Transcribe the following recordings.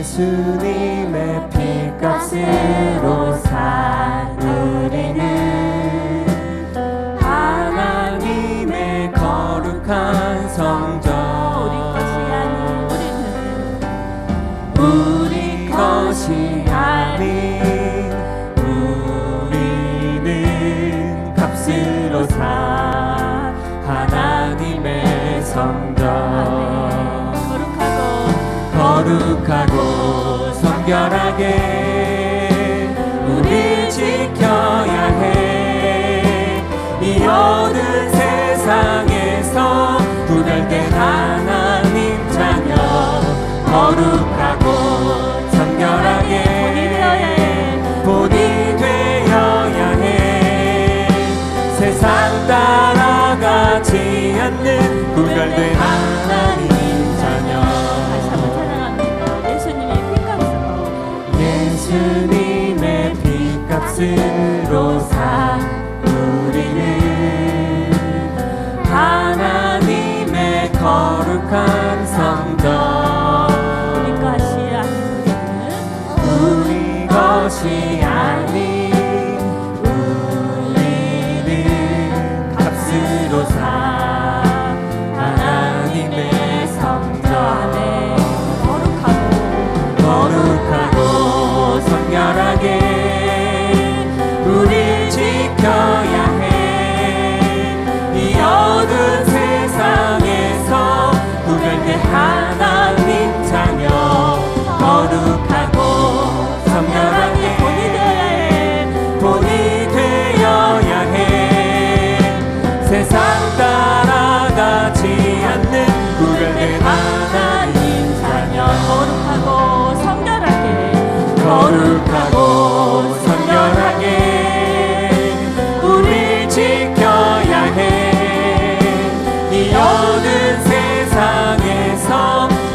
예수님의 피값으로 산 우리는 하나님의 거룩한 성전, 우리 것이 아닌 우리는 값으로 산 하나님의 성전, 거룩하고 성결하게 우리 지켜야 해. 이 어두운 세상에서 구별된 하나님 자녀, 거룩하고 성결하게 본이 되어야 해. 세상 따라가지 않는 구별된 하나님 자녀, 예수님의 피값으로 산 우리는 하나님의 거룩한 성전, 우리 것이 아닌 우리는 값으로 산 하나님의 성전, 거룩하고 성결하게 우리 지켜야 해. 이 어두운 세상에서 구별된 하나님 자녀, 거룩하고 성결하게 본이 되어야 해. 세상 따라가지 않는 구별된 하나님 자녀, 거룩하고 성결하게 우리 지켜야 해. 이 어두운 세상에서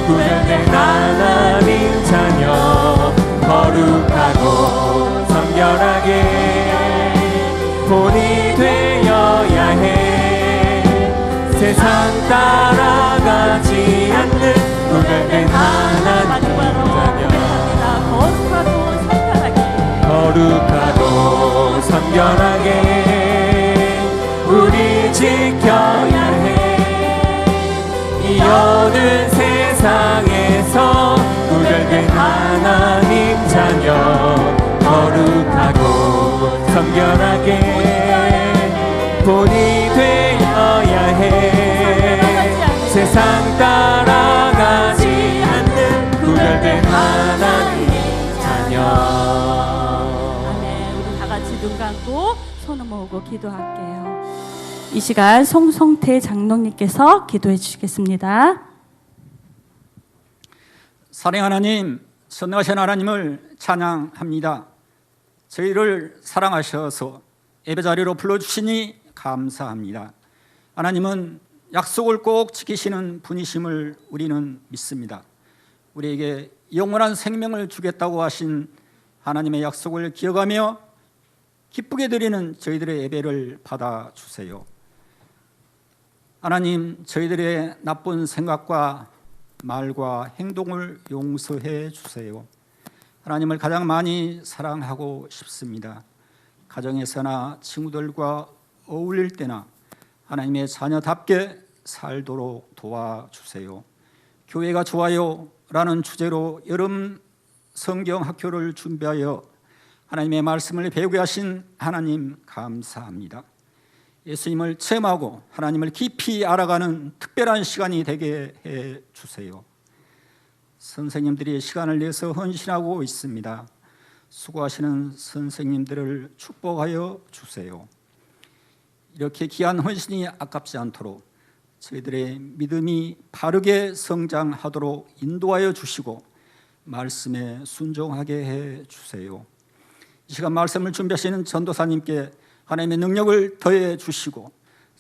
구별된 하나님 자녀, 거룩하고 성결하게 본이 되어야 해. 세상 따라가지 않는 구별된 하나님 자녀, 거룩하고 성결하게 우리 지켜야 해. 이 어두운 세상에서 구별된 하나님 자녀, 거룩하고 성결하게 본이 되어야 해. 세상 따라가지 않는 구별된 하나님 자녀. 눈 감고 손을 모으고 기도할게요. 이 시간 송성태 장로님께서 기도해 주시겠습니다. 사랑의 하나님, 선하신 하나님을 찬양합니다. 저희를 사랑하셔서 예배자리로 불러주시니 감사합니다. 하나님은 약속을 꼭 지키시는 분이심을 우리는 믿습니다. 우리에게 영원한 생명을 주겠다고 하신 하나님의 약속을 기억하며 기쁘게 드리는 저희들의 예배를 받아주세요. 하나님, 저희들의 나쁜 생각과 말과 행동을 용서해 주세요. 하나님을 가장 많이 사랑하고 싶습니다. 가정에서나 친구들과 어울릴 때나 하나님의 자녀답게 살도록 도와주세요. 교회가 좋아요 라는 주제로 여름 성경 학교를 준비하여 하나님의 말씀을 배우게 하신 하나님 감사합니다. 예수님을 체험하고 하나님을 깊이 알아가는 특별한 시간이 되게 해 주세요. 선생님들이 시간을 내서 헌신하고 있습니다. 수고하시는 선생님들을 축복하여 주세요. 이렇게 귀한 헌신이 아깝지 않도록 저희들의 믿음이 바르게 성장하도록 인도하여 주시고 말씀에 순종하게 해 주세요. 이 시간 말씀을 준비하시는 전도사님께 하나님의 능력을 더해 주시고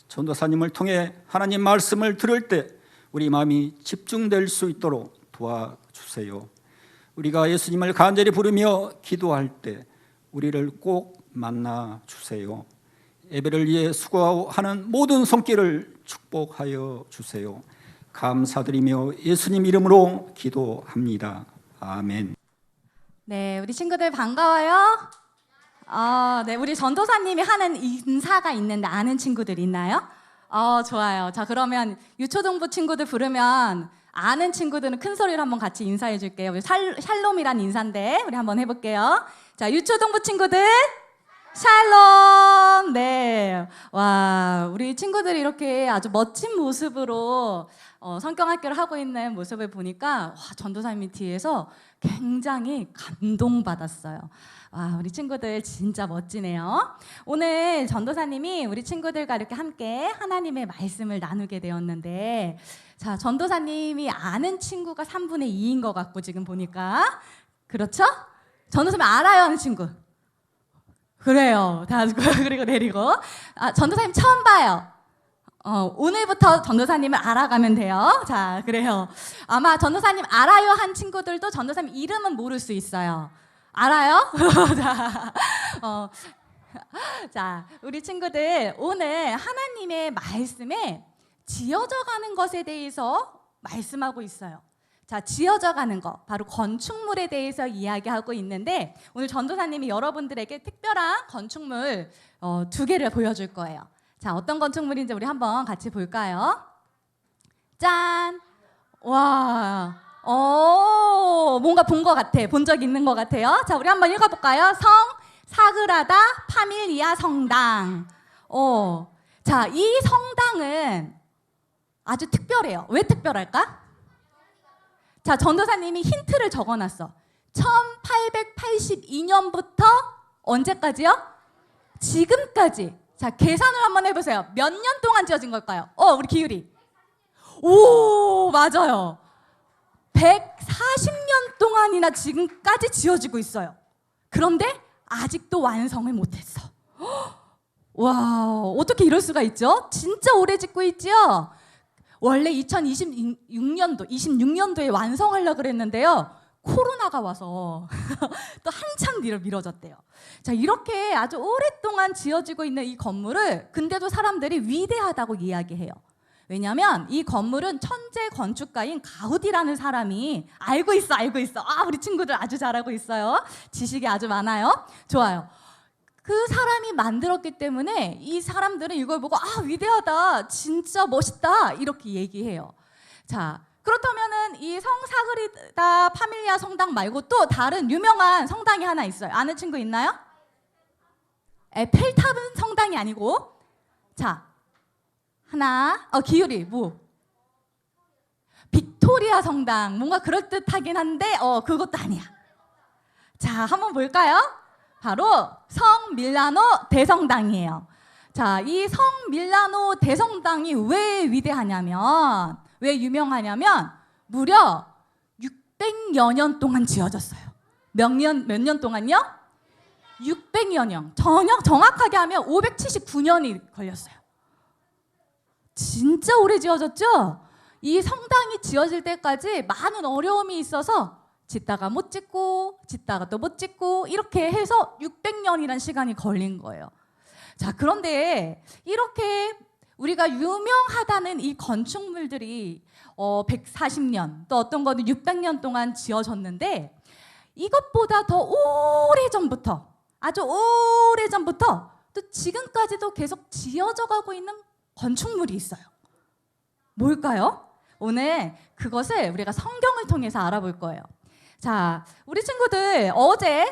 전도사님을 통해 하나님 말씀을 들을 때 우리 마음이 집중될 수 있도록 도와주세요. 우리가 예수님을 간절히 부르며 기도할 때 우리를 꼭 만나 주세요. 예배를 위해 수고하는 모든 손길을 축복하여 주세요. 감사드리며 예수님 이름으로 기도합니다. 아멘. 네, 우리 친구들 반가워요. 네, 우리 전도사님이 하는 인사가 있는데 아는 친구들 있나요? 좋아요. 자, 그러면 유초등부 친구들 부르면 아는 친구들은 큰 소리로 한번 같이 인사해 줄게요. 우리 샬롬이란 인사인데 우리 한번 해볼게요. 자, 유초등부 친구들 샬롬. 네, 와, 우리 친구들이 이렇게 아주 멋진 모습으로 성경학교를 하고 있는 모습을 보니까 와, 전도사님이 뒤에서 굉장히 감동받았어요. 와, 우리 친구들 진짜 멋지네요. 오늘 전도사님이 우리 친구들과 이렇게 함께 하나님의 말씀을 나누게 되었는데, 자, 전도사님이 아는 친구가 3분의 2인 것 같고 지금 보니까 그렇죠? 전도사님 알아요, 하는 친구? 그래요. 다 그리고 내리고. 전도사님 처음 봐요. 오늘부터 전도사님을 알아가면 돼요. 자, 그래요. 아마 전도사님 알아요 한 친구들도 전도사님 이름은 모를 수 있어요. 알아요? 자, 우리 친구들 오늘 하나님의 말씀에 지어져 가는 것에 대해서 말씀하고 있어요. 자, 지어져 가는 거, 바로 건축물에 대해서 이야기하고 있는데 오늘 전도사님이 여러분들에게 특별한 건축물 2개를 보여줄 거예요. 자, 어떤 건축물인지 우리 한번 같이 볼까요? 짠! 와, 뭔가 본 것 같아. 본 적 있는 것 같아요. 자, 우리 한번 읽어볼까요? 사그라다 파밀리아 성당. 자, 이 성당은 아주 특별해요. 왜 특별할까? 자, 전도사님이 힌트를 적어놨어. 1882년부터 언제까지요? 지금까지. 자, 계산을 한번 해보세요. 몇 년 동안 지어진 걸까요? 우리 기율이. 오, 맞아요. 140년 동안이나 지금까지 지어지고 있어요. 그런데 아직도 완성을 못했어. 와, 어떻게 이럴 수가 있죠? 진짜 오래 짓고 있죠? 원래 26년도에 완성하려고 그랬는데요. 코로나가 와서 또 한참 뒤로 미뤄졌대요. 자, 이렇게 아주 오랫동안 지어지고 있는 이 건물을 근데도 사람들이 위대하다고 이야기해요. 왜냐하면 이 건물은 천재 건축가인 가우디라는 사람이 알고 있어. 우리 친구들 아주 잘하고 있어요. 지식이 아주 많아요. 좋아요. 그 사람이 만들었기 때문에 이 사람들은 이걸 보고 위대하다, 진짜 멋있다 이렇게 얘기해요. 자, 그렇다면은 이 성사그리다 파밀리아 성당 말고 또 다른 유명한 성당이 하나 있어요. 아는 친구 있나요? 에펠탑은 성당이 아니고, 자, 하나, 기울이 뭐? 빅토리아 성당. 뭔가 그럴듯하긴 한데 그것도 아니야. 자, 한번 볼까요? 바로 성 밀라노 대성당이에요. 자, 이 성 밀라노 대성당이 왜 위대하냐면, 왜 유명하냐면 무려 600여 년 동안 지어졌어요. 몇 년 동안요? 600여 년. 정확하게 하면 579년이 걸렸어요. 진짜 오래 지어졌죠? 이 성당이 지어질 때까지 많은 어려움이 있어서 짓다가 못 짓고 짓다가 또 못 짓고 이렇게 해서 600년이라는 시간이 걸린 거예요. 자, 그런데 이렇게 우리가 유명하다는 이 건축물들이 140년 또 어떤 거는 600년 동안 지어졌는데 이것보다 더 오래전부터, 아주 오래전부터 또 지금까지도 계속 지어져 가고 있는 건축물이 있어요. 뭘까요? 오늘 그것을 우리가 성경을 통해서 알아볼 거예요. 자, 우리 친구들 어제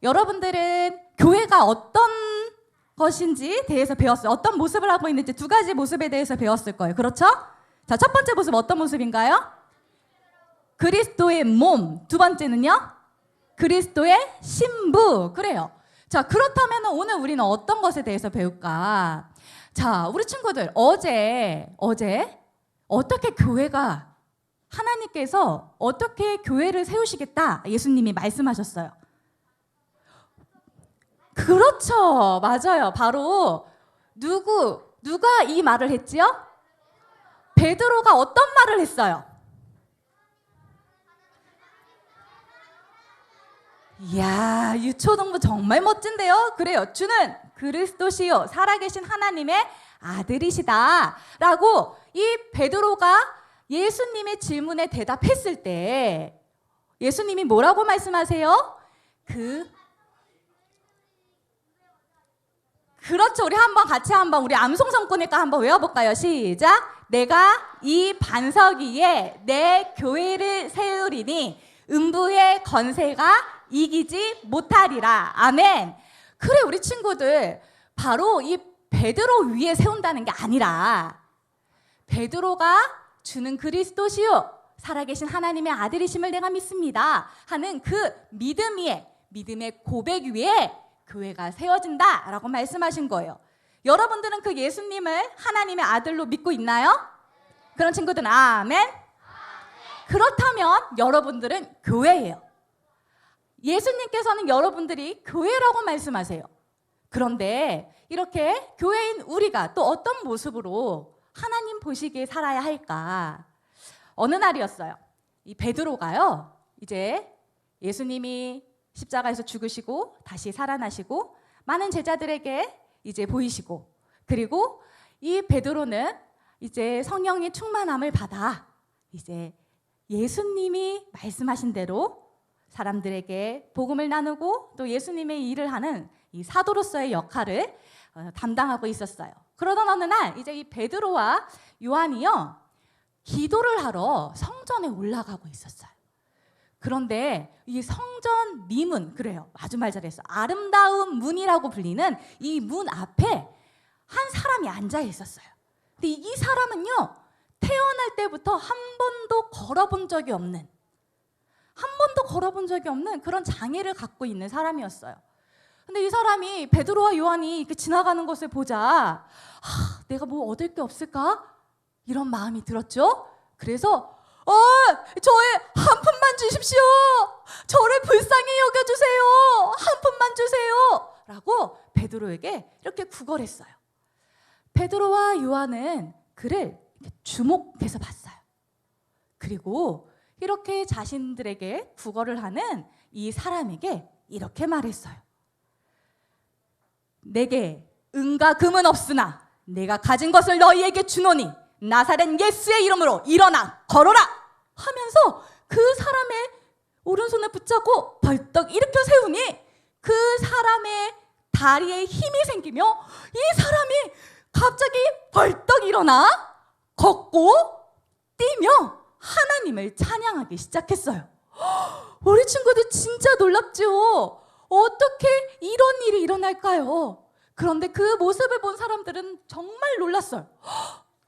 여러분들은 교회가 어떤 것인지 대해서 배웠어요. 어떤 모습을 하고 있는지 2가지 모습에 대해서 배웠을 거예요. 그렇죠? 자, 첫 번째 모습 어떤 모습인가요? 그리스도의 몸. 2번째는요? 그리스도의 신부. 그래요. 자, 그렇다면 오늘 우리는 어떤 것에 대해서 배울까? 자, 우리 친구들 어제 어떻게 교회가, 하나님께서 어떻게 교회를 세우시겠다 예수님이 말씀하셨어요. 그렇죠. 맞아요. 바로 누가 이 말을 했지요? 베드로가 어떤 말을 했어요? 이야, 유초동부 정말 멋진데요. 그래요. 주는 그리스도시요 살아계신 하나님의 아들이시다 라고 이 베드로가 예수님의 질문에 대답했을 때 예수님이 뭐라고 말씀하세요? 그렇죠. 우리 같이 우리 암송성구니까 한번 외워볼까요? 시작. 내가 이 반석 위에 내 교회를 세우리니 음부의 건세가 이기지 못하리라. 아멘. 그래, 우리 친구들, 바로 이 베드로 위에 세운다는 게 아니라 베드로가 주는 그리스도시요 살아계신 하나님의 아들이심을 내가 믿습니다 하는 그 믿음 위에, 믿음의 고백 위에 교회가 세워진다라고 말씀하신 거예요. 여러분들은 그 예수님을 하나님의 아들로 믿고 있나요? 그런 친구들은 아멘? 그렇다면 여러분들은 교회예요. 예수님께서는 여러분들이 교회라고 말씀하세요. 그런데 이렇게 교회인 우리가 또 어떤 모습으로 하나님 보시기에 살아야 할까? 어느 날이었어요. 이 베드로가요, 이제 예수님이 십자가에서 죽으시고 다시 살아나시고 많은 제자들에게 이제 보이시고, 그리고 이 베드로는 이제 성령의 충만함을 받아 이제 예수님이 말씀하신 대로 사람들에게 복음을 나누고 또 예수님의 일을 하는 이 사도로서의 역할을 담당하고 있었어요. 그러던 어느 날 이제 이 베드로와 요한이요, 기도를 하러 성전에 올라가고 있었어요. 그런데 이 성전 미문, 그래요, 아주 말 잘했어, 아름다운 문이라고 불리는 이 문 앞에 한 사람이 앉아 있었어요. 근데 이 사람은요, 태어날 때부터 한 번도 걸어본 적이 없는 그런 장애를 갖고 있는 사람이었어요. 근데 이 사람이 베드로와 요한이 이렇게 지나가는 것을 보자 내가 뭐 얻을 게 없을까? 이런 마음이 들었죠. 그래서 저의 한 푼만 주십시오. 저를 불쌍히 여겨주세요. 한 푼만 주세요. 라고 베드로에게 이렇게 구걸했어요. 베드로와 요한은 그를 주목해서 봤어요. 그리고 이렇게 자신들에게 구걸을 하는 이 사람에게 이렇게 말했어요. 내게 은과 금은 없으나 내가 가진 것을 너희에게 주노니 나사렛 예수의 이름으로 일어나 걸어라 하면서 그 사람의 오른손을 붙잡고 벌떡 일으켜 세우니 그 사람의 다리에 힘이 생기며 이 사람이 갑자기 벌떡 일어나 걷고 뛰며 하나님을 찬양하기 시작했어요. 우리 친구들 진짜 놀랍죠? 어떻게 이런 일이 일어날까요? 그런데 그 모습을 본 사람들은 정말 놀랐어요.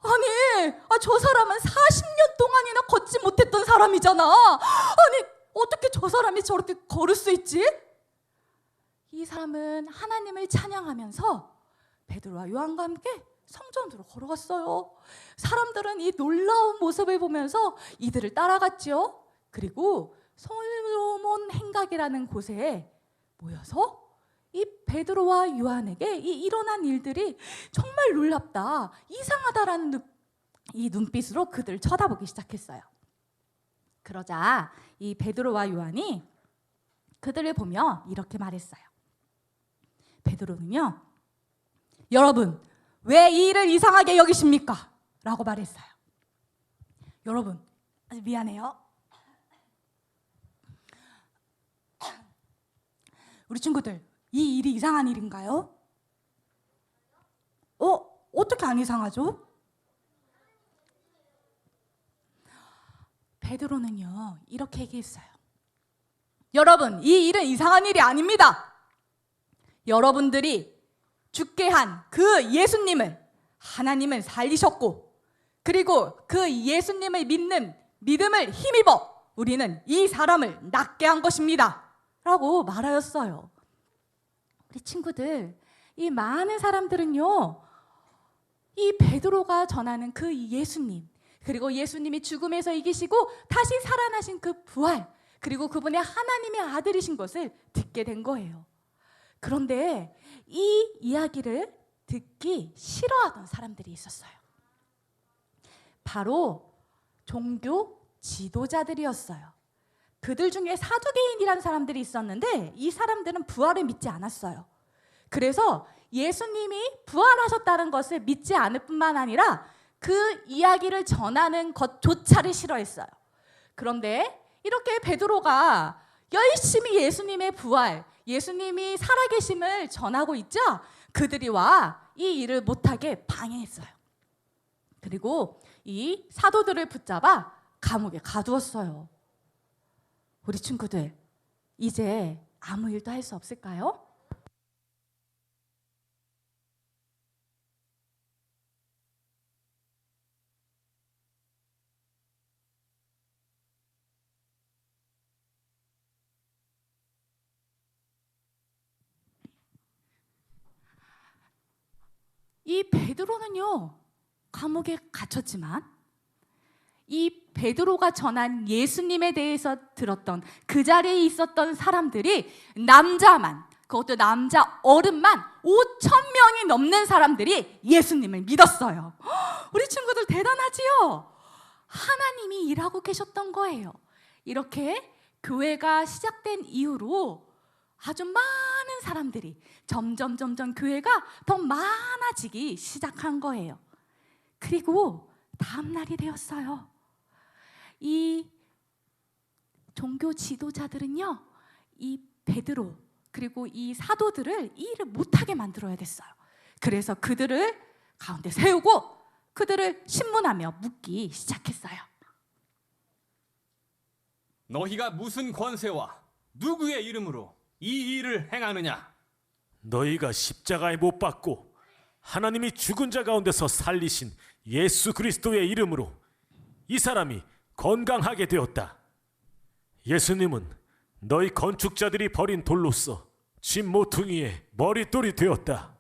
아니, 저 사람은 40년 동안이나 걷지 못했던 사람이잖아. 아니, 어떻게 저 사람이 저렇게 걸을 수 있지? 이 사람은 하나님을 찬양하면서 베드로와 요한과 함께 성전으로 걸어갔어요. 사람들은 이 놀라운 모습을 보면서 이들을 따라갔죠. 그리고 솔로몬 행각이라는 곳에 모여서 이 베드로와 요한에게 이 일어난 일들이 정말 놀랍다, 이상하다라는 이 눈빛으로 그들을 쳐다보기 시작했어요. 그러자 이 베드로와 요한이 그들을 보며 이렇게 말했어요. 베드로는요, 여러분 왜 이 일을 이상하게 여기십니까? 라고 말했어요. 여러분, 미안해요. 우리 친구들, 이 일이 이상한 일인가요? 어떻게 안 이상하죠? 베드로는요, 이렇게 얘기했어요. 여러분, 이 일은 이상한 일이 아닙니다. 여러분들이 죽게 한 그 예수님을 하나님은 살리셨고, 그리고 그 예수님을 믿는 믿음을 힘입어 우리는 이 사람을 낫게 한 것입니다 라고 말하였어요. 우리 친구들, 이 많은 사람들은요, 이 베드로가 전하는 그 예수님, 그리고 예수님이 죽음에서 이기시고 다시 살아나신 그 부활, 그리고 그분의 하나님의 아들이신 것을 듣게 된 거예요. 그런데 이 이야기를 듣기 싫어하던 사람들이 있었어요. 바로 종교 지도자들이었어요. 그들 중에 사두개인이라는 사람들이 있었는데 이 사람들은 부활을 믿지 않았어요. 그래서 예수님이 부활하셨다는 것을 믿지 않을 뿐만 아니라 그 이야기를 전하는 것조차를 싫어했어요. 그런데 이렇게 베드로가 열심히 예수님의 부활, 예수님이 살아계심을 전하고 있죠. 그들이 와 이 일을 못하게 방해했어요. 그리고 이 사도들을 붙잡아 감옥에 가두었어요. 우리 친구들, 이제 아무 일도 할 수 없을까요? 이 베드로는요, 감옥에 갇혔지만 이 베드로가 전한 예수님에 대해서 들었던 그 자리에 있었던 사람들이 남자만, 그것도 남자 어른만 5,000명이 넘는 사람들이 예수님을 믿었어요. 우리 친구들 대단하지요? 하나님이 일하고 계셨던 거예요. 이렇게 교회가 시작된 이후로 아주 많은 사람들이 점점 교회가 더 많아지기 시작한 거예요. 그리고 다음 날이 되었어요. 이 종교 지도자들은요, 이 베드로 그리고 이 사도들을 이 일을 못하게 만들어야 됐어요. 그래서 그들을 가운데 세우고 그들을 신문하며 묻기 시작했어요. 너희가 무슨 권세와 누구의 이름으로 이 일을 행하느냐? 너희가 십자가에 못 박고 하나님이 죽은 자 가운데서 살리신 예수 그리스도의 이름으로 이 사람이 건강하게 되었다. 예수님은 너희 건축자들이 버린 돌로서 집 모퉁이의 머릿돌이 되었다.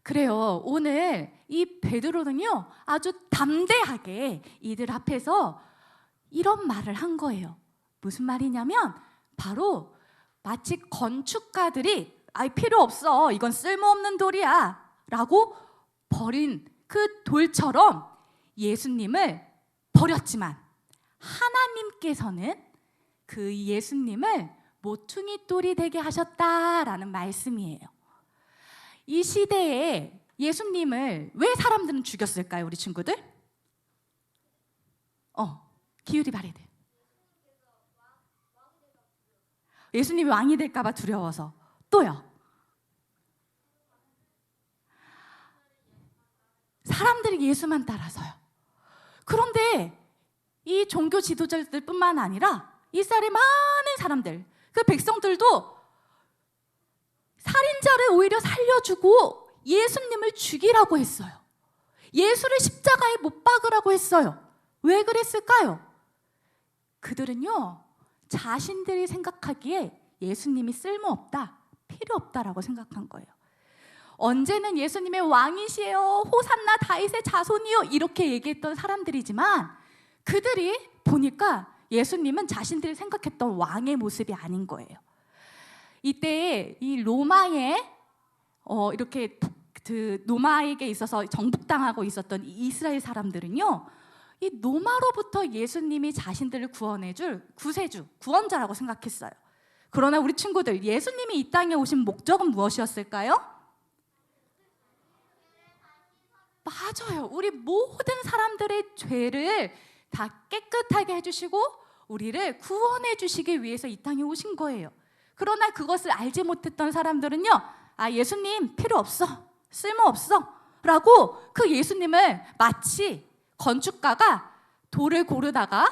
그래요. 오늘 이 베드로는요, 아주 담대하게 이들 앞에서 이런 말을 한 거예요. 무슨 말이냐면 바로 마치 건축가들이 필요 없어, 이건 쓸모없는 돌이야 라고 버린 그 돌처럼 예수님을 버렸지만 하나님께서는 그 예수님을 모퉁이 돌이 되게 하셨다라는 말씀이에요. 이 시대에 예수님을 왜 사람들은 죽였을까요, 우리 친구들? 기울이 말해야 돼. 예수님이 왕이 될까 봐 두려워서. 또요. 사람들이 예수만 따라서요. 그런데 이 종교 지도자들뿐만 아니라 이스라엘의 많은 사람들, 그 백성들도 살인자를 오히려 살려주고 예수님을 죽이라고 했어요. 예수를 십자가에 못 박으라고 했어요. 왜 그랬을까요? 그들은요, 자신들이 생각하기에 예수님이 쓸모없다, 필요 없다라고 생각한 거예요. 언제는 예수님의 왕이시에요, 호산나 다윗의 자손이요, 이렇게 얘기했던 사람들이지만 그들이 보니까 예수님은 자신들이 생각했던 왕의 모습이 아닌 거예요. 이때 이 로마에 이렇게 그 로마에게 있어서 정복당하고 있었던 이스라엘 사람들은요, 이 로마로부터 예수님이 자신들을 구원해줄 구세주, 구원자라고 생각했어요. 그러나 우리 친구들, 예수님이 이 땅에 오신 목적은 무엇이었을까요? 맞아요. 우리 모든 사람들의 죄를 다 깨끗하게 해주시고 우리를 구원해 주시기 위해서 이 땅에 오신 거예요. 그러나 그것을 알지 못했던 사람들은요, 예수님 필요 없어, 쓸모없어 라고 그 예수님을 마치 건축가가 돌을 고르다가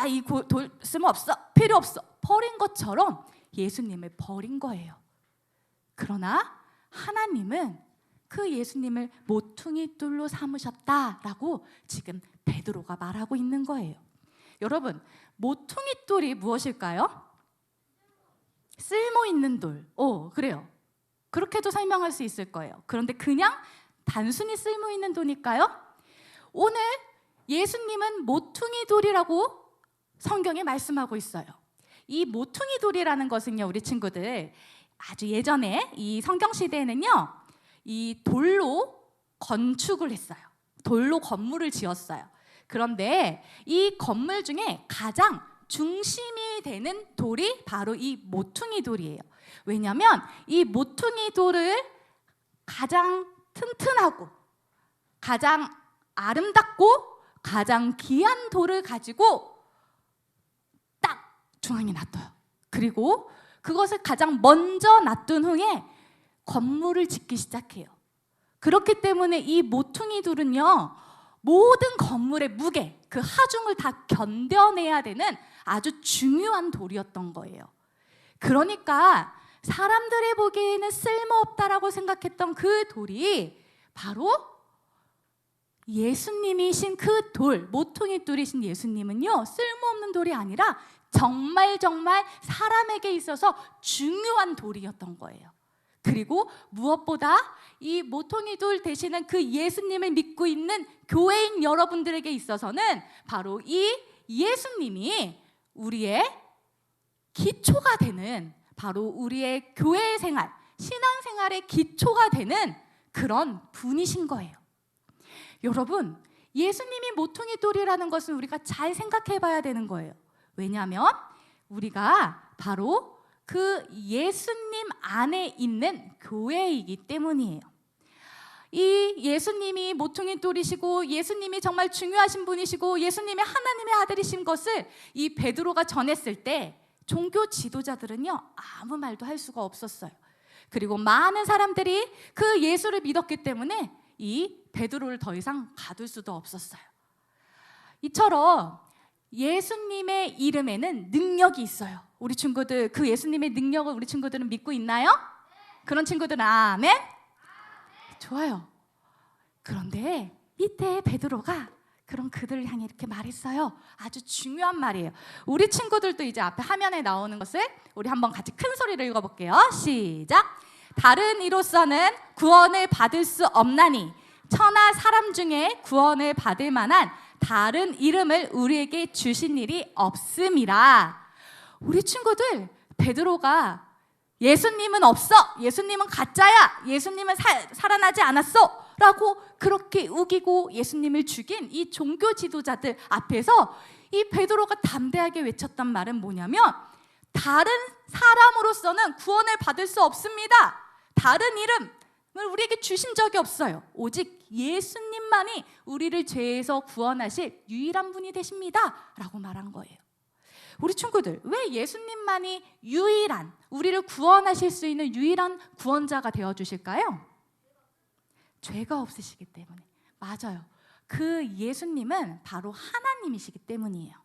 이 돌 쓸모없어, 필요 없어 버린 것처럼 예수님을 버린 거예요. 그러나 하나님은 그 예수님을 모퉁이 돌로 삼으셨다라고 지금 베드로가 말하고 있는 거예요. 여러분, 모퉁이 돌이 무엇일까요? 쓸모 있는 돌. 그래요. 그렇게도 설명할 수 있을 거예요. 그런데 그냥 단순히 쓸모 있는 돌일까요? 오늘 예수님은 모퉁이 돌이라고 성경에 말씀하고 있어요. 이 모퉁이 돌이라는 것은요, 우리 친구들, 아주 예전에 이 성경 시대에는요, 이 돌로 건축을 했어요. 돌로 건물을 지었어요. 그런데 이 건물 중에 가장 중심이 되는 돌이 바로 이 모퉁이 돌이에요. 왜냐하면 이 모퉁이 돌을 가장 튼튼하고 가장 아름답고 가장 귀한 돌을 가지고 딱 중앙에 놔둬요. 그리고 그것을 가장 먼저 놔둔 후에 건물을 짓기 시작해요. 그렇기 때문에 이 모퉁이 돌은요, 모든 건물의 무게, 그 하중을 다 견뎌내야 되는 아주 중요한 돌이었던 거예요. 그러니까 사람들이 보기에는 쓸모없다라고 생각했던 그 돌이 바로 예수님이신 그 돌, 모퉁이 돌이신 예수님은요, 쓸모없는 돌이 아니라 정말 사람에게 있어서 중요한 돌이었던 거예요. 그리고 무엇보다 이 모퉁이 돌 되시는 그 예수님을 믿고 있는 교회인 여러분들에게 있어서는 바로 이 예수님이 우리의 기초가 되는, 바로 우리의 교회 생활, 신앙 생활의 기초가 되는 그런 분이신 거예요. 여러분, 예수님이 모퉁이 돌이라는 것은 우리가 잘 생각해 봐야 되는 거예요. 왜냐하면 우리가 바로 그 예수님 안에 있는 교회이기 때문이에요. 이 예수님이 모퉁이 돌이시고 예수님이 정말 중요하신 분이시고 예수님이 하나님의 아들이신 것을 이 베드로가 전했을 때 종교 지도자들은요, 아무 말도 할 수가 없었어요. 그리고 많은 사람들이 그 예수를 믿었기 때문에 이 베드로를 더 이상 가둘 수도 없었어요. 이처럼 예수님의 이름에는 능력이 있어요. 우리 친구들 그 예수님의 능력을 우리 친구들은 믿고 있나요? 그런 친구들은 아멘? 좋아요. 그런데 밑에 베드로가 그런 그들을 향해 이렇게 말했어요. 아주 중요한 말이에요. 우리 친구들도 이제 앞에 화면에 나오는 것을 우리 한번 같이 큰 소리로 읽어볼게요. 시작. 다른 이로서는 구원을 받을 수 없나니 천하 사람 중에 구원을 받을 만한 다른 이름을 우리에게 주신 일이 없음이라. 우리 친구들, 베드로가 예수님은 없어, 예수님은 가짜야, 예수님은 살아나지 않았어 라고 그렇게 우기고 예수님을 죽인 이 종교 지도자들 앞에서 이 베드로가 담대하게 외쳤던 말은 뭐냐면, 다른 사람으로서는 구원을 받을 수 없습니다. 다른 이름을 우리에게 주신 적이 없어요. 오직 예수님만이 우리를 죄에서 구원하실 유일한 분이 되십니다 라고 말한 거예요. 우리 친구들, 왜 예수님만이 유일한, 우리를 구원하실 수 있는 유일한 구원자가 되어주실까요? 죄가 없으시기 때문에. 맞아요. 그 예수님은 바로 하나님이시기 때문이에요.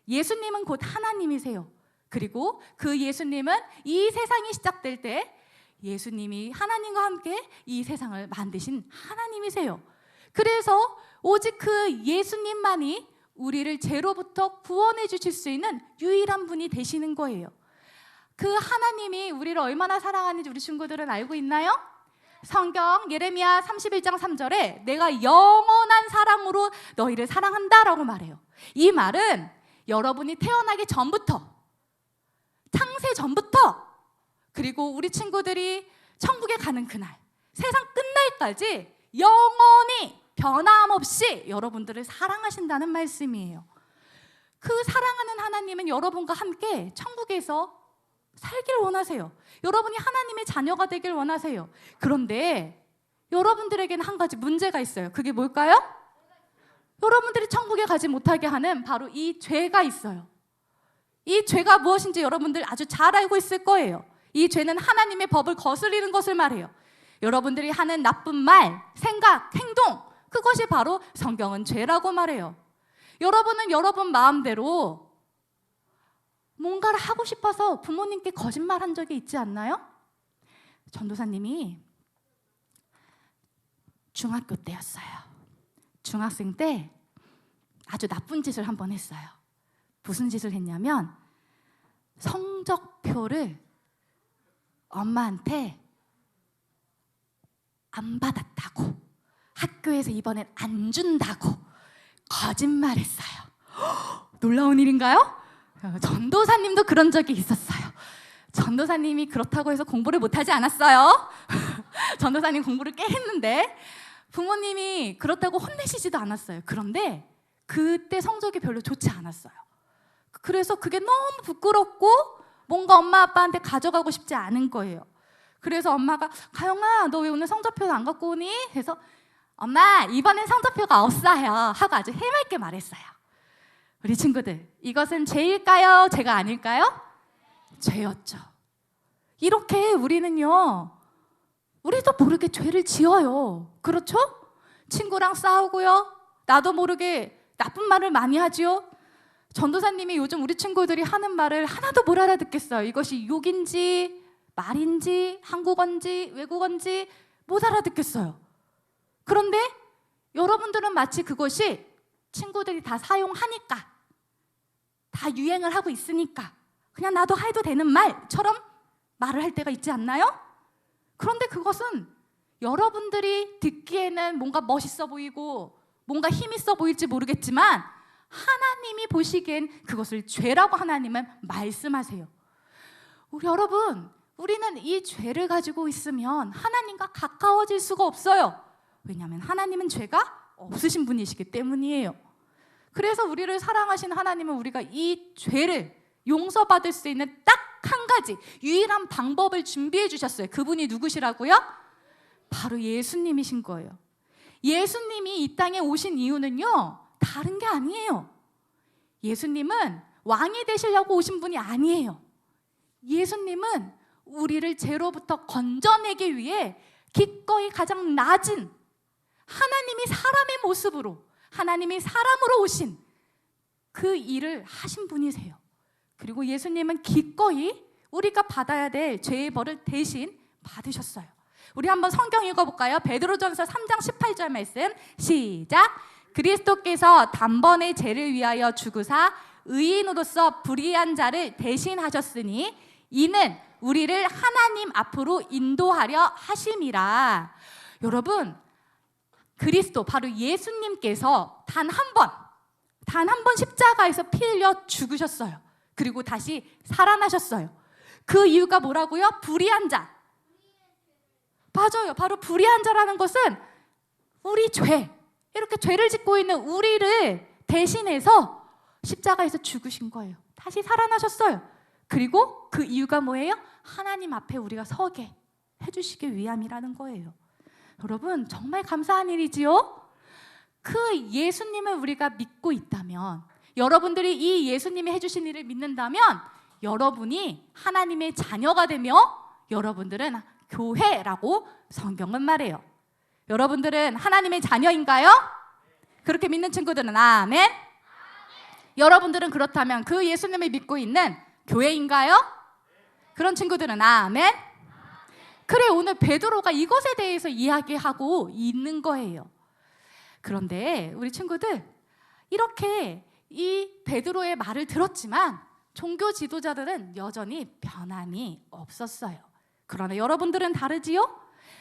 예수님은 곧 하나님이세요. 그리고 그 예수님은 이 세상이 시작될 때 예수님이 하나님과 함께 이 세상을 만드신 하나님이세요. 그래서 오직 그 예수님만이 우리를 죄로부터 구원해 주실 수 있는 유일한 분이 되시는 거예요. 그 하나님이 우리를 얼마나 사랑하는지 우리 친구들은 알고 있나요? 성경 예레미야 31장 3절에 내가 영원한 사랑으로 너희를 사랑한다라고 말해요. 이 말은 여러분이 태어나기 전부터, 창세 전부터, 그리고 우리 친구들이 천국에 가는 그날, 세상 끝날까지 영원히 변함없이 여러분들을 사랑하신다는 말씀이에요. 그 사랑하는 하나님은 여러분과 함께 천국에서 살길 원하세요. 여러분이 하나님의 자녀가 되길 원하세요. 그런데 여러분들에게는 한 가지 문제가 있어요. 그게 뭘까요? 여러분들이 천국에 가지 못하게 하는 바로 이 죄가 있어요. 이 죄가 무엇인지 여러분들 아주 잘 알고 있을 거예요. 이 죄는 하나님의 법을 거스리는 것을 말해요. 여러분들이 하는 나쁜 말, 생각, 행동, 그것이 바로 성경은 죄라고 말해요. 여러분은 여러분 마음대로 뭔가를 하고 싶어서 부모님께 거짓말한 적이 있지 않나요? 전도사님이 중학교 때였어요. 중학생 때 아주 나쁜 짓을 한번 했어요. 무슨 짓을 했냐면 성적표를 엄마한테 안 받았다고, 학교에서 이번엔 안 준다고 거짓말했어요. 놀라운 일인가요? 전도사님도 그런 적이 있었어요. 전도사님이 그렇다고 해서 공부를 못하지 않았어요. 전도사님 공부를 꽤 했는데 부모님이 그렇다고 혼내시지도 않았어요. 그런데 그때 성적이 별로 좋지 않았어요. 그래서 그게 너무 부끄럽고 뭔가 엄마 아빠한테 가져가고 싶지 않은 거예요. 그래서 엄마가 가영아 너 왜 오늘 성적표 안 갖고 오니? 해서 엄마 이번엔 성적표가 없어요 하고 아주 해맑게 말했어요. 우리 친구들, 이것은 죄일까요? 죄가 아닐까요? 죄였죠. 이렇게 우리는요, 우리도 모르게 죄를 지어요. 그렇죠? 친구랑 싸우고요. 나도 모르게 나쁜 말을 많이 하지요. 전도사님이 요즘 우리 친구들이 하는 말을 하나도 못 알아듣겠어요. 이것이 욕인지 말인지 한국어인지 외국어인지 못 알아듣겠어요. 그런데 여러분들은 마치 그것이 친구들이 다 사용하니까, 다 유행을 하고 있으니까 그냥 나도 해도 되는 말처럼 말을 할 때가 있지 않나요? 그런데 그것은 여러분들이 듣기에는 뭔가 멋있어 보이고 뭔가 힘 있어 보일지 모르겠지만 하나님이 보시기엔 그것을 죄라고 하나님은 말씀하세요. 우리 여러분, 우리는 이 죄를 가지고 있으면 하나님과 가까워질 수가 없어요. 왜냐하면 하나님은 죄가 없으신 분이시기 때문이에요. 그래서 우리를 사랑하신 하나님은 우리가 이 죄를 용서받을 수 있는 딱 한 가지 유일한 방법을 준비해 주셨어요. 그분이 누구시라고요? 바로 예수님이신 거예요. 예수님이 이 땅에 오신 이유는요, 다른 게 아니에요. 예수님은 왕이 되시려고 오신 분이 아니에요. 예수님은 우리를 죄로부터 건져내기 위해 기꺼이 가장 낮은 하나님이 사람의 모습으로, 하나님이 사람으로 오신 그 일을 하신 분이세요. 그리고 예수님은 기꺼이 우리가 받아야 될 죄의 벌을 대신 받으셨어요. 우리 한번 성경 읽어볼까요? 베드로전서 3장 18절 말씀 시작. 그리스도께서 단번에 죄를 위하여 죽으사 의인으로서 불의한 자를 대신하셨으니 이는 우리를 하나님 앞으로 인도하려 하심이라. 여러분, 그리스도 바로 예수님께서 단 한 번 십자가에서 피 흘려 죽으셨어요. 그리고 다시 살아나셨어요. 그 이유가 뭐라고요? 불의한 자. 맞아요. 바로 불의한 자라는 것은 우리 죄, 이렇게 죄를 짓고 있는 우리를 대신해서 십자가에서 죽으신 거예요. 다시 살아나셨어요. 그리고 그 이유가 뭐예요? 하나님 앞에 우리가 서게 해주시기 위함이라는 거예요. 여러분, 정말 감사한 일이지요? 그 예수님을 우리가 믿고 있다면, 여러분들이 이 예수님이 해주신 일을 믿는다면 여러분이 하나님의 자녀가 되며 여러분들은 교회라고 성경은 말해요. 여러분들은 하나님의 자녀인가요? 그렇게 믿는 친구들은 아멘. 여러분들은 그렇다면 그 예수님을 믿고 있는 교회인가요? 그런 친구들은 아멘. 그래, 오늘 베드로가 이것에 대해서 이야기하고 있는 거예요. 그런데 우리 친구들, 이렇게 이 베드로의 말을 들었지만 종교 지도자들은 여전히 변함이 없었어요. 그러나 여러분들은 다르지요?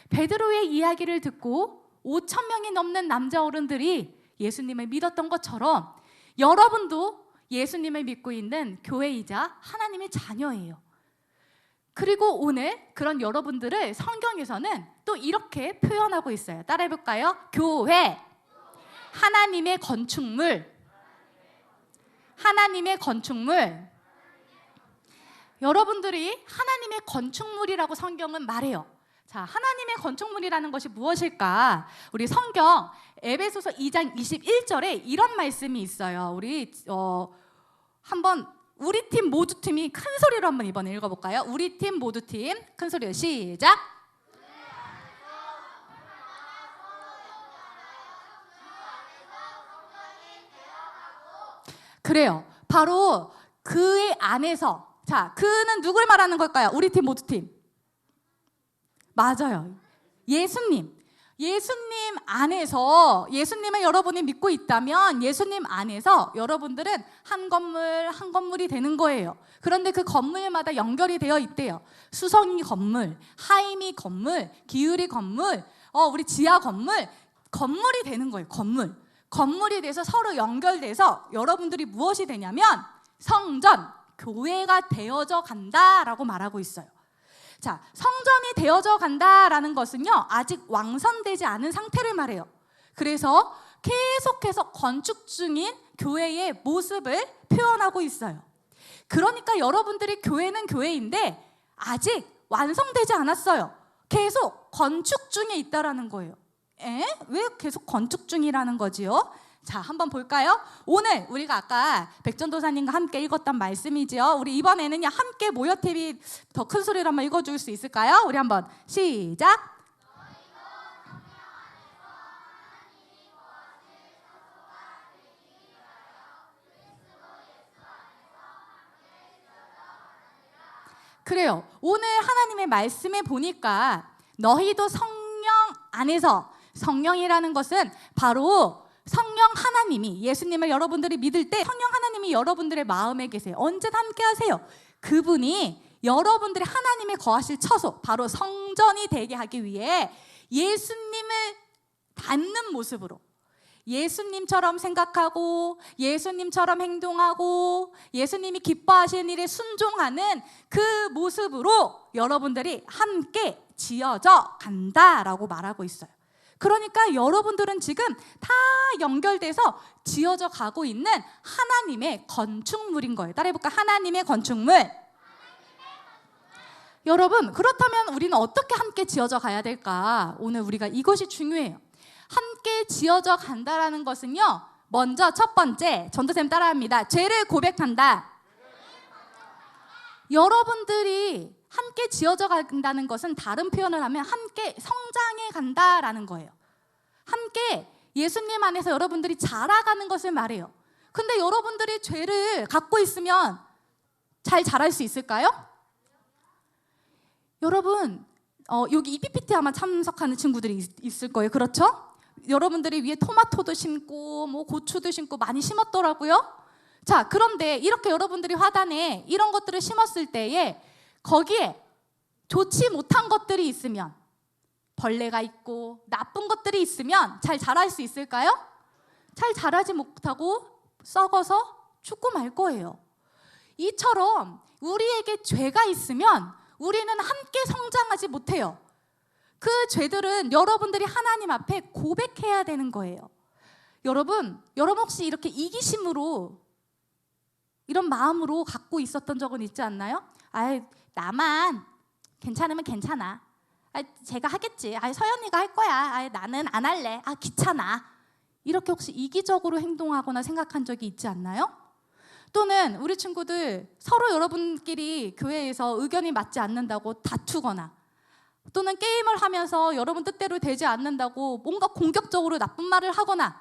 베드로의 이야기를 듣고 5,000명이 넘는 남자 어른들이 예수님을 믿었던 것처럼 여러분도 예수님을 믿고 있는 교회이자 하나님의 자녀예요. 그리고 오늘 그런 여러분들을 성경에서는 또 이렇게 표현하고 있어요. 따라해볼까요? 교회, 하나님의 건축물. 하나님의 건축물. 여러분들이 하나님의 건축물이라고 성경은 말해요. 자, 하나님의 건축물이라는 것이 무엇일까? 우리 성경 에베소서 2장 21절에 이런 말씀이 있어요. 우리 한번 우리 팀 모두 팀이 큰 소리로 한번 이번에 읽어볼까요? 우리 팀 모두 팀 큰 소리로 시작. 그래요. 바로 그의 안에서, 자, 그는 누굴 말하는 걸까요? 우리 팀 모두 팀. 맞아요. 예수님. 예수님 안에서, 예수님을 여러분이 믿고 있다면 예수님 안에서 여러분들은 한 건물 한 건물이 되는 거예요. 그런데 그 건물마다 연결이 되어 있대요. 수성이 건물, 하임이 건물, 기울이 건물, 우리 지하 건물, 건물이 되는 거예요. 건물이 돼서 서로 연결돼서 여러분들이 무엇이 되냐면 성전, 교회가 되어져 간다라고 말하고 있어요. 자, 성전이 되어져 간다라는 것은요, 아직 완성되지 않은 상태를 말해요. 그래서 계속해서 건축 중인 교회의 모습을 표현하고 있어요. 그러니까 여러분들이 교회는 교회인데 아직 완성되지 않았어요. 계속 건축 중에 있다라는 거예요. 왜 계속 건축 중이라는 거지요? 자, 한번 볼까요? 오늘 우리가 아까 백전도사님과 함께 읽었던 말씀이지요. 우리 이번에는요, 함께 모여 TV 더 큰 소리로 한번 읽어줄 수 있을까요? 우리 한번 시작. 그래요. 오늘 하나님의 말씀에 보니까 너희도 성령 안에서, 성령이라는 것은 바로 성령 하나님이, 예수님을 여러분들이 믿을 때 성령 하나님이 여러분들의 마음에 계세요. 언제나 함께 하세요. 그분이 여러분들이 하나님의 거하실 처소, 바로 성전이 되게 하기 위해 예수님을 닮는 모습으로, 예수님처럼 생각하고 예수님처럼 행동하고 예수님이 기뻐하시는 일에 순종하는 그 모습으로 여러분들이 함께 지어져 간다라고 말하고 있어요. 그러니까 여러분들은 지금 다 연결돼서 지어져 가고 있는 하나님의 건축물인 거예요. 따라해볼까? 하나님의 건축물. 여러분, 그렇다면 우리는 어떻게 함께 지어져 가야 될까? 오늘 우리가 이것이 중요해요. 함께 지어져 간다라는 것은요, 먼저 첫 번째, 전도쌤 따라합니다. 죄를 고백한다. 여러분들이 함께 지어져 간다는 것은 다른 표현을 하면 함께 성장해 간다라는 거예요. 함께 예수님 안에서 여러분들이 자라가는 것을 말해요. 근데 여러분들이 죄를 갖고 있으면 잘 자랄 수 있을까요? 여러분, 여기 EPPT 아마 참석하는 친구들이 있을 거예요. 그렇죠? 여러분들이 위에 토마토도 심고 뭐 고추도 심고 많이 심었더라고요. 자, 그런데 이렇게 여러분들이 화단에 이런 것들을 심었을 때에 거기에 좋지 못한 것들이 있으면, 벌레가 있고 나쁜 것들이 있으면 잘 자랄 수 있을까요? 잘 자라지 못하고 썩어서 죽고 말 거예요. 이처럼 우리에게 죄가 있으면 우리는 함께 성장하지 못해요. 그 죄들은 여러분들이 하나님 앞에 고백해야 되는 거예요. 여러분 혹시 이렇게 이기심으로, 이런 마음으로 갖고 있었던 적은 있지 않나요? 아이, 나만 괜찮으면 괜찮아. 제가 하겠지. 서연이가 할 거야. 나는 안 할래. 귀찮아. 이렇게 혹시 이기적으로 행동하거나 생각한 적이 있지 않나요? 또는 우리 친구들 서로 여러분끼리 교회에서 의견이 맞지 않는다고 다투거나, 또는 게임을 하면서 여러분 뜻대로 되지 않는다고 뭔가 공격적으로 나쁜 말을 하거나,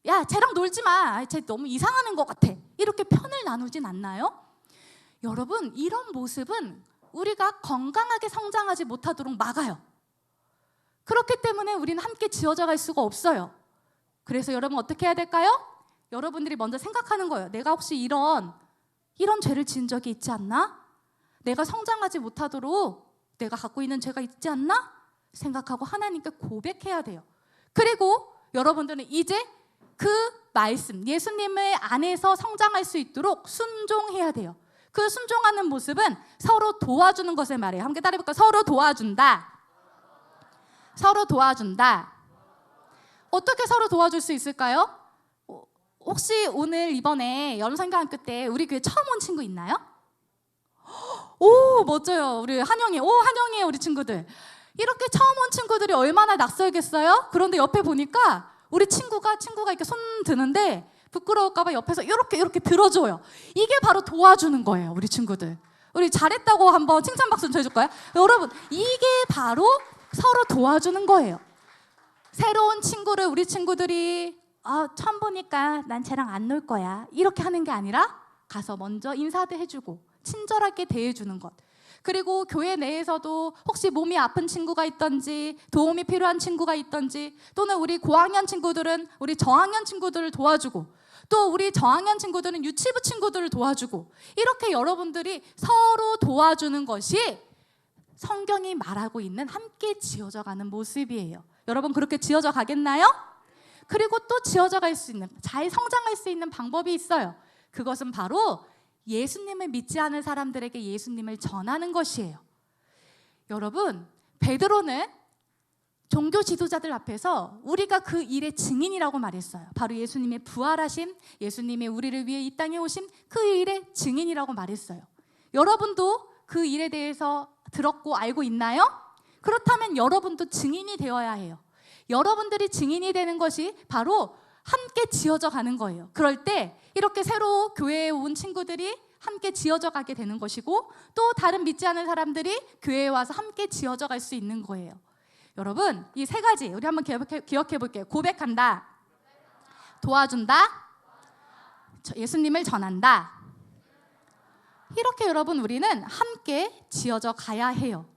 야, 쟤랑 놀지 마. 쟤 너무 이상하는 것 같아. 이렇게 편을 나누진 않나요? 여러분, 이런 모습은 우리가 건강하게 성장하지 못하도록 막아요. 그렇기 때문에 우리는 함께 지어져 갈 수가 없어요. 그래서 여러분 어떻게 해야 될까요? 여러분들이 먼저 생각하는 거예요. 내가 혹시 이런 죄를 지은 적이 있지 않나? 내가 성장하지 못하도록 내가 갖고 있는 죄가 있지 않나? 생각하고 하나님께 고백해야 돼요. 그리고 여러분들은 이제 그 말씀, 예수님의 안에서 성장할 수 있도록 순종해야 돼요. 그 순종하는 모습은 서로 도와주는 것을 말해요. 함께 따라해볼까요? 서로 도와준다. 서로 도와준다. 어떻게 서로 도와줄 수 있을까요? 혹시 오늘 이번에 여름성경학교 때 우리 교회 처음 온 친구 있나요? 오, 멋져요. 우리 한영이에요, 우리 친구들. 이렇게 처음 온 친구들이 얼마나 낯설겠어요? 그런데 옆에 보니까 우리 친구가 이렇게 손 드는데 부끄러울까봐 옆에서 이렇게 들어줘요. 이게 바로 도와주는 거예요, 우리 친구들. 우리 잘했다고 한번 칭찬 박수 쳐줄까요? 여러분, 이게 바로 서로 도와주는 거예요. 새로운 친구를 우리 친구들이 처음 보니까 난 쟤랑 안 놀 거야, 이렇게 하는 게 아니라 가서 먼저 인사도 해주고 친절하게 대해주는 것. 그리고 교회 내에서도 혹시 몸이 아픈 친구가 있던지, 도움이 필요한 친구가 있던지, 또는 우리 고학년 친구들은 우리 저학년 친구들을 도와주고, 또 우리 저학년 친구들은 유치부 친구들을 도와주고, 이렇게 여러분들이 서로 도와주는 것이 성경이 말하고 있는 함께 지어져 가는 모습이에요. 여러분, 그렇게 지어져 가겠나요? 그리고 또 지어져 갈 수 있는, 잘 성장할 수 있는 방법이 있어요. 그것은 바로 예수님을 믿지 않은 사람들에게 예수님을 전하는 것이에요. 여러분, 베드로는 종교 지도자들 앞에서 우리가 그 일의 증인이라고 말했어요. 바로 예수님의 부활하심, 예수님의 우리를 위해 이 땅에 오심, 그 일의 증인이라고 말했어요. 여러분도 그 일에 대해서 들었고 알고 있나요? 그렇다면 여러분도 증인이 되어야 해요. 여러분들이 증인이 되는 것이 바로 함께 지어져 가는 거예요. 그럴 때 이렇게 새로 교회에 온 친구들이 함께 지어져 가게 되는 것이고, 또 다른 믿지 않는 사람들이 교회에 와서 함께 지어져 갈 수 있는 거예요. 여러분, 이 세 가지 우리 한번 기억해 볼게요. 고백한다, 도와준다, 예수님을 전한다. 이렇게 여러분 우리는 함께 지어져 가야 해요.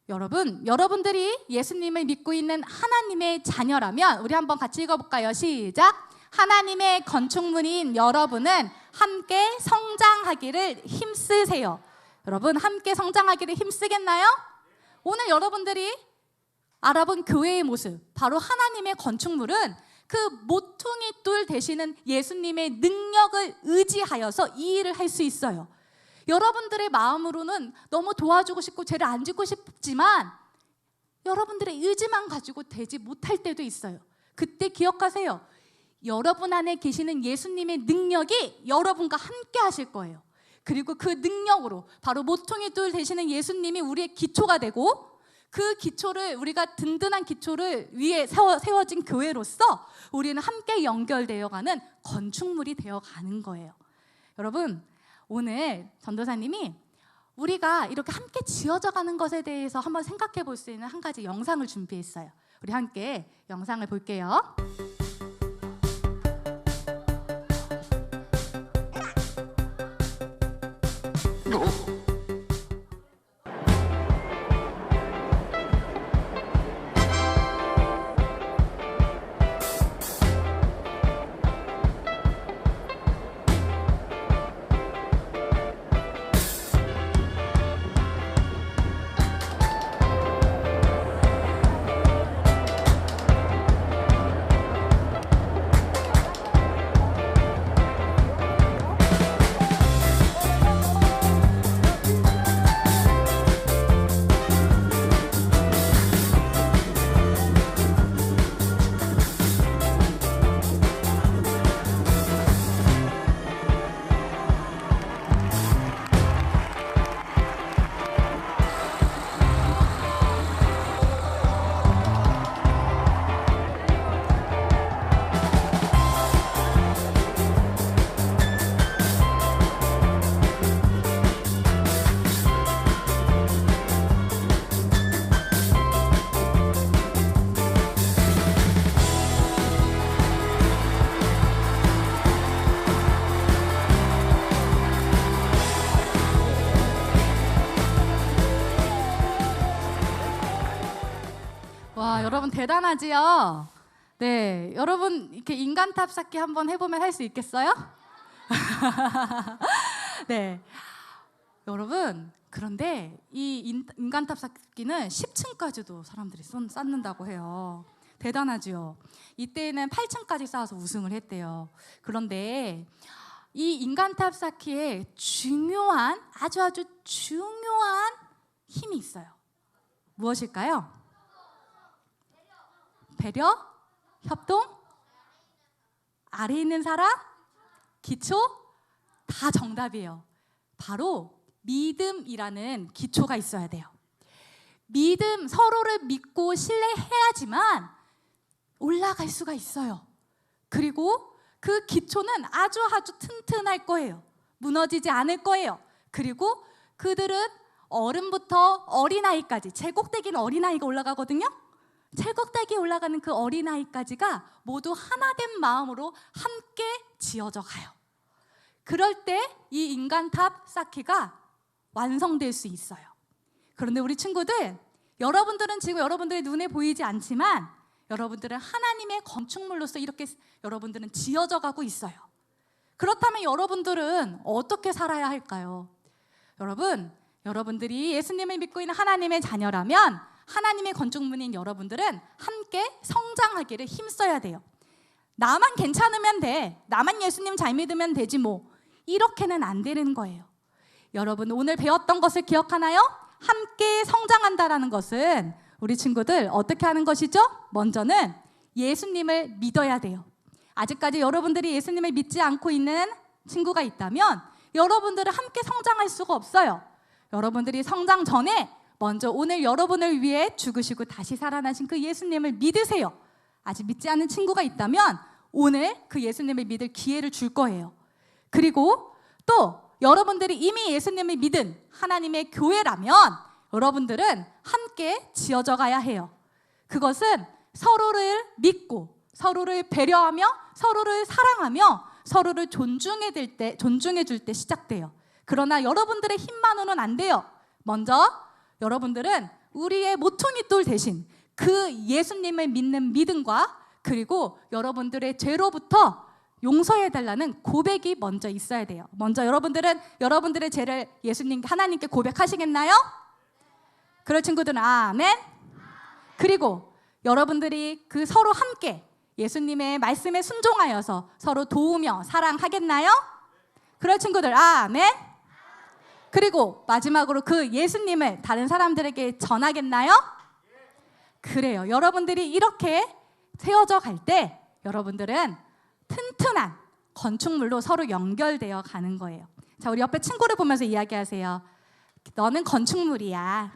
여러분들이 예수님을 믿고 있는 하나님의 자녀라면 우리 한번 같이 읽어볼까요? 시작. 하나님의 건축물인 여러분은 함께 성장하기를 힘쓰세요. 여러분, 함께 성장하기를 힘쓰겠나요? 오늘 여러분들이 알아본 교회의 모습, 바로 하나님의 건축물은 그 모퉁이 돌 되시는 예수님의 능력을 의지하여서 이 일을 할 수 있어요. 여러분들의 마음으로는 너무 도와주고 싶고 죄를 안 짓고 싶지만 여러분들의 의지만 가지고 되지 못할 때도 있어요. 그때 기억하세요. 여러분 안에 계시는 예수님의 능력이 여러분과 함께 하실 거예요. 그리고 그 능력으로 바로 모퉁이 돌 되시는 예수님이 우리의 기초가 되고, 그 기초를, 우리가 든든한 기초를 위에 세워진 교회로서 우리는 함께 연결되어가는 건축물이 되어가는 거예요. 여러분, 오늘 전도사님이 우리가 이렇게 함께 지어져 가는 것에 대해서 한번 생각해 볼 수 있는 한 가지 영상을 준비했어요. 우리 함께 영상을 볼게요. 와, 여러분 대단하지요? 네, 여러분 이렇게 인간탑 쌓기 한번 해보면 할 수 있겠어요? 네, 여러분, 그런데 이 인간탑 쌓기는 10층까지도 사람들이 쌓는다고 해요. 대단하지요? 이때는 8층까지 쌓아서 우승을 했대요. 그런데 이 인간탑 쌓기에 중요한, 아주 중요한 힘이 있어요. 무엇일까요? 배려, 협동, 아래 있는 사람, 기초, 다 정답이에요. 바로 믿음이라는 기초가 있어야 돼요. 믿음, 서로를 믿고 신뢰해야지만 올라갈 수가 있어요. 그리고 그 기초는 아주 튼튼할 거예요. 무너지지 않을 거예요. 그리고 그들은 어른부터 어린아이까지, 제꼭대기는 어린아이가 올라가거든요. 찰꺽달기에 올라가는 그 어린아이까지가 모두 하나된 마음으로 함께 지어져 가요. 그럴 때 이 인간탑 쌓기가 완성될 수 있어요. 그런데 우리 친구들, 여러분들은 지금 여러분들의 눈에 보이지 않지만 여러분들은 하나님의 건축물로서 이렇게 여러분들은 지어져 가고 있어요. 그렇다면 여러분들은 어떻게 살아야 할까요? 여러분들이 예수님을 믿고 있는 하나님의 자녀라면 하나님의 건축물인 여러분들은 함께 성장하기를 힘써야 돼요. 나만 괜찮으면 돼. 나만 예수님 잘 믿으면 되지 뭐. 이렇게는 안 되는 거예요. 여러분, 오늘 배웠던 것을 기억하나요? 함께 성장한다라는 것은 우리 친구들 어떻게 하는 것이죠? 먼저는 예수님을 믿어야 돼요. 아직까지 여러분들이 예수님을 믿지 않고 있는 친구가 있다면 여러분들은 함께 성장할 수가 없어요. 여러분들이 성장 전에 먼저 오늘 여러분을 위해 죽으시고 다시 살아나신 그 예수님을 믿으세요. 아직 믿지 않는 친구가 있다면 오늘 그 예수님을 믿을 기회를 줄 거예요. 그리고 또 여러분들이 이미 예수님을 믿은 하나님의 교회라면 여러분들은 함께 지어져 가야 해요. 그것은 서로를 믿고 서로를 배려하며 서로를 사랑하며 서로를 존중해 줄 때 시작돼요. 그러나 여러분들의 힘만으로는 안 돼요. 먼저 여러분들은 우리의 모퉁이 돌 대신 그 예수님을 믿는 믿음과 그리고 여러분들의 죄로부터 용서해달라는 고백이 먼저 있어야 돼요. 먼저 여러분들은 여러분들의 죄를 예수님, 하나님께 고백하시겠나요? 그럴 친구들은 아멘. 그리고 여러분들이 그 서로 함께 예수님의 말씀에 순종하여서 서로 도우며 사랑하겠나요? 그럴 친구들 아멘. 그리고 마지막으로 그 예수님을 다른 사람들에게 전하겠나요? 그래요. 여러분들이 이렇게 세워져 갈 때 여러분들은 튼튼한 건축물로 서로 연결되어 가는 거예요. 자, 우리 옆에 친구를 보면서 이야기하세요. 너는 건축물이야.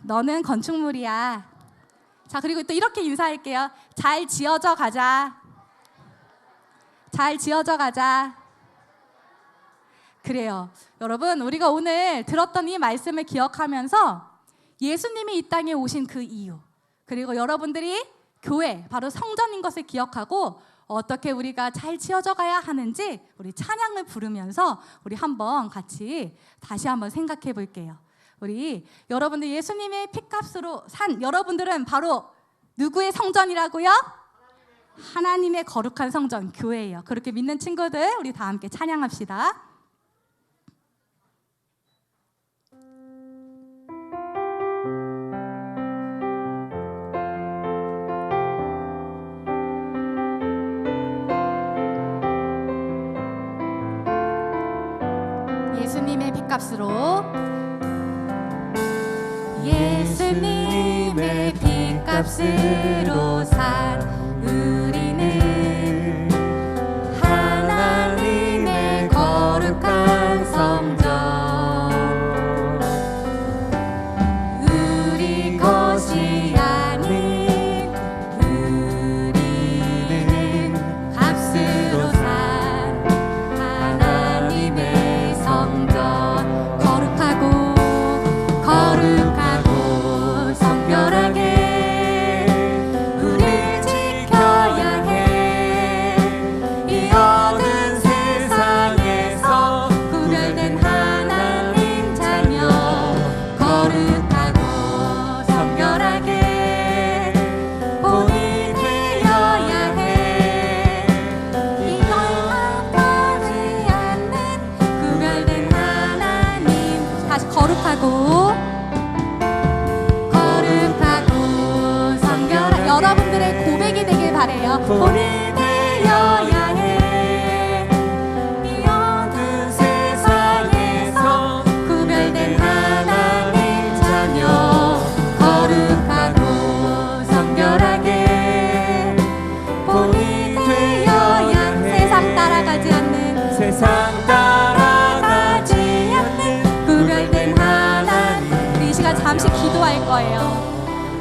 너는 건축물이야. 자, 그리고 또 이렇게 인사할게요. 잘 지어져 가자. 잘 지어져 가자. 그래요. 여러분, 우리가 오늘 들었던 이 말씀을 기억하면서 예수님이 이 땅에 오신 그 이유, 그리고 여러분들이 교회, 바로 성전인 것을 기억하고 어떻게 우리가 잘 지어져 가야 하는지 우리 찬양을 부르면서 우리 한번 같이 다시 한번 생각해 볼게요. 우리 여러분들 예수님의 피값으로 산 여러분들은 바로 누구의 성전이라고요? 하나님의 거룩한 성전, 교회예요. 그렇게 믿는 친구들 우리 다 함께 찬양합시다. 예수님의 피값으로 예수님의 피값으로 산 우리는 하나님의 거룩한 성전 우리 것이 아닌 우리는 값으로 산 하나님의 성전 거룩하고 성결하게 우릴 지켜야 해. 이 어두운 세상에서 구별된 하나님 자녀 거룩하고 성결하게 본이 되어야 해. 이걸 합하지 않는 구별된 하나님 다시 거룩하고 여러분들의 고백이 되길 바래요. 본이 되어야 해. 이 어두운 세상에서 구별된 하나님 자녀 거룩하고 성결하게 본이 되어야 해. 세상 따라가지 않는 구별된 하나님. 우리 이 시간 잠시 기도할 거예요.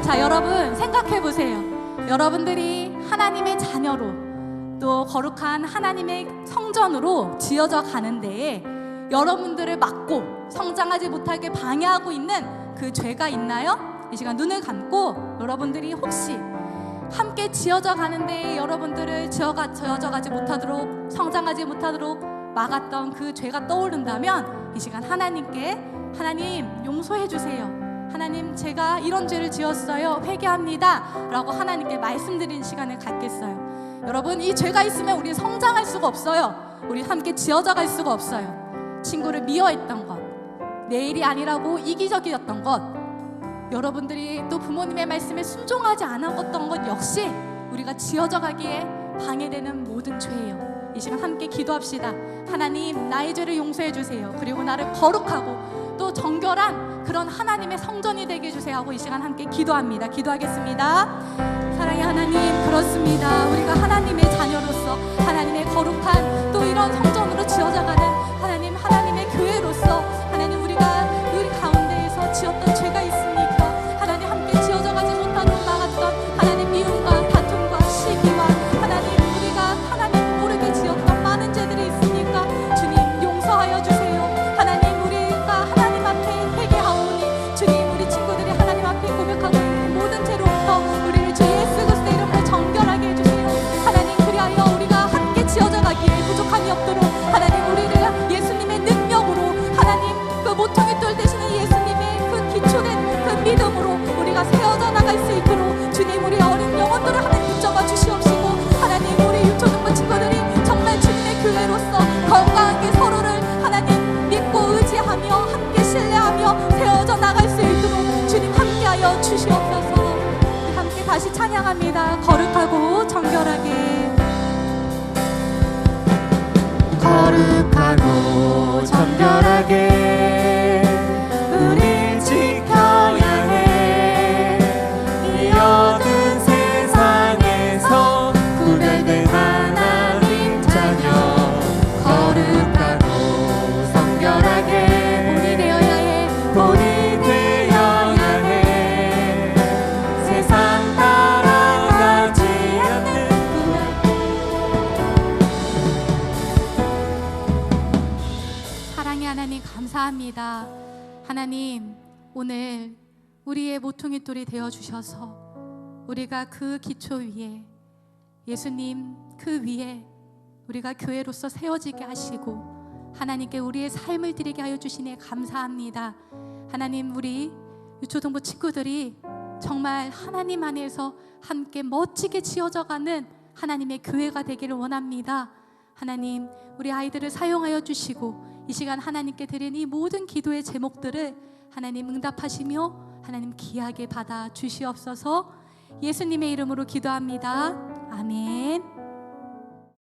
자, 여러분 생각해 보세요. 여러분들이 하나님의 자녀로 또 거룩한 하나님의 성전으로 지어져 가는 데에 여러분들을 막고 성장하지 못하게 방해하고 있는 그 죄가 있나요? 이 시간 눈을 감고 여러분들이 혹시 함께 지어져 가는 데에 여러분들을 지어져 가지 못하도록 성장하지 못하도록 막았던 그 죄가 떠오른다면 이 시간 하나님께 하나님 용서해 주세요. 하나님, 제가 이런 죄를 지었어요. 회개합니다. 라고 하나님께 말씀드리는 시간을 갖겠어요. 여러분, 이 죄가 있으면 우리 성장할 수가 없어요. 우리 함께 지어져 갈 수가 없어요. 친구를 미워했던 것, 내일이 아니라고 이기적이었던 것, 여러분들이 또 부모님의 말씀에 순종하지 않았던 것 역시 우리가 지어져 가기에 방해되는 모든 죄예요. 이 시간 함께 기도합시다. 하나님, 나의 죄를 용서해 주세요. 그리고 나를 거룩하고 또 정결한 그런 하나님의 성전이 되게 해주세요 하고 이 시간 함께 기도합니다. 기도하겠습니다. 사랑의 하나님, 그렇습니다. 우리가 하나님의 자녀로서 하나님의 거룩한 또 이런 성전으로 지어져가는 하나님의 교회로서 하나님, 우리가 우리 가운데에서 지었던 죄가 있습니까? 하나님, 함께 지어져가지 못하도록 나갔던 하나님 미움과 다툼과 시기와 어려움이 없도록 하나님 우리를 예수님의 능력으로 하나님 그 모퉁이 돌 되시는 예수님의 그 기초된 그 믿음으로 우리가 세워져 나갈 수 있도록 주님 우리 어린 영혼들을 하나님 붙잡아 주시옵시고 하나님 우리 유초등부 친구들이 정말 주님의 교회로서 건강하게 서로를 하나님 믿고 의지하며 함께 신뢰하며 세워져 나갈 수 있도록 주님 함께하여 주시옵소서. 우리 함께 다시 찬양합니다. 거룩하고 정결하게 거룩하고 정결하게 우릴 지켜야 해. 이 어두운 세상에서 구별된 하나님 자녀 거룩하고 성결하게 본이 되어야 해. 본이 되어야 해. 세상 따라가지 않는 사랑의 하나님 감사합니다. 하나님 오늘 우리의 모퉁이 돌이 되어 주셔서 우리가 그 기초 위에 예수님 그 위에 우리가 교회로서 세워지게 하시고 하나님께 우리의 삶을 드리게 하여 주시니 감사합니다. 하나님 우리 유초등부 친구들이 정말 하나님 안에서 함께 멋지게 지어져가는 하나님의 교회가 되기를 원합니다. 하나님 우리 아이들을 사용하여 주시고 이 시간 하나님께 드린 이 모든 기도의 제목들을 하나님 응답하시며 하나님 귀하게 받아 주시옵소서. 예수님의 이름으로 기도합니다. 아멘.